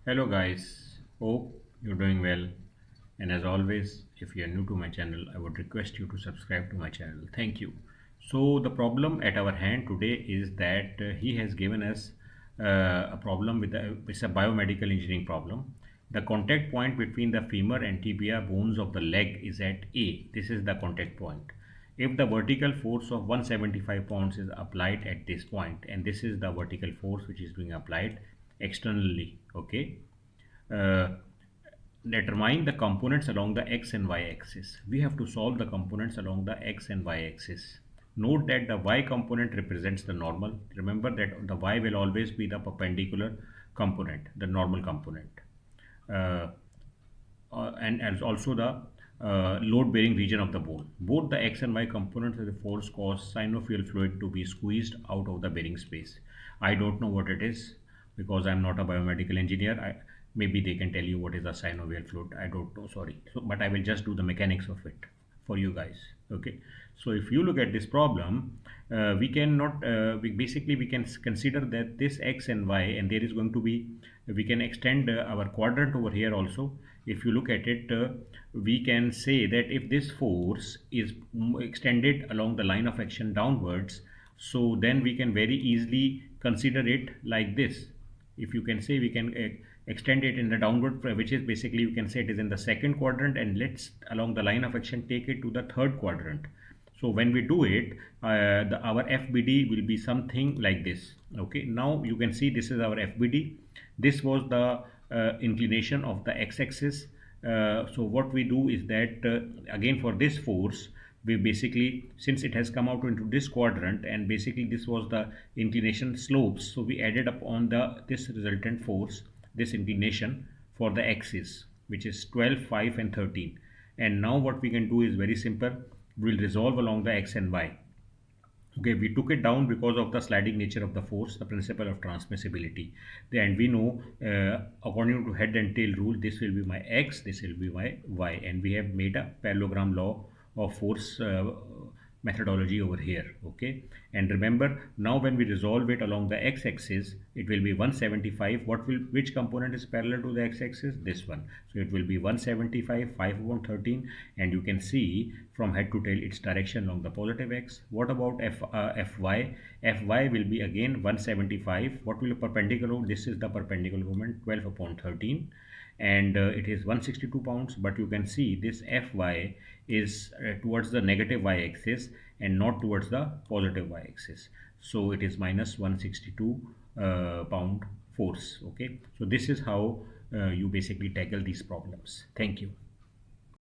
Hello guys, hope you're doing well. And as always, if you're new to my channel, I would request you to subscribe to my channel. Thank you. So the problem at our hand today is that he has given us a problem it's a biomedical engineering problem. The contact point between the femur and tibia bones of the leg is at A. This is the contact point. If the vertical force of 175 pounds is applied at this point, and this is the vertical force which is being applied externally, okay, uh, determine the components along the x and y axis. We have to solve the components along the x and y axis. Note that the y component represents the normal. Remember that the y will always be the perpendicular component, the normal component. Uh, and as also the load bearing region of the bone. Both the x and y components of the force cause synovial fluid to be squeezed out of the bearing space. I don't know what it is because I'm not a biomedical engineer. Maybe they can tell you what is a synovial fluid. I don't know, sorry. But I will just do the mechanics of it for you guys. Okay, so if you look at this problem, we cannot basically we can consider that this x and y, and there is going to be, we can extend our quadrant over here also. If you look at it, we can say that if this force is extended along the line of action downwards, so then we can very easily consider it like this. If you can say, we can extend it in the downward, which is basically, you can say it is in the second quadrant, and let's along the line of action take it to the third quadrant. So when we do it, our FBD will be something like this. Okay, now you can see this is our FBD. This was the inclination of the x-axis. So what we do is that again, for this force, we basically, since it has come out into this quadrant, and basically this was the inclination slopes, so we added up on the this resultant force, this inclination for the axis, which is 12, 5 and 13. And now what we can do is very simple. We'll resolve along the x and y. Okay, we took it down because of the sliding nature of the force, the principle of transmissibility. And we know, according to head and tail rule, this will be my x, this will be my y, and we have made a parallelogram law of force methodology over here. Okay, and remember, now when we resolve it along the x-axis, it will be 175. Which component is parallel to the x-axis? This one. So it will be 175 5 upon 13, and you can see from head to tail its direction along the positive x. What about fy? Fy will be again 175. What will be perpendicular? This is the perpendicular moment, 12 upon 13, and it is 162 pounds. But you can see this fy is towards the negative y-axis and not towards the positive y-axis, so it is minus 162 pound force. Okay, so this is how you basically tackle these problems. Thank you.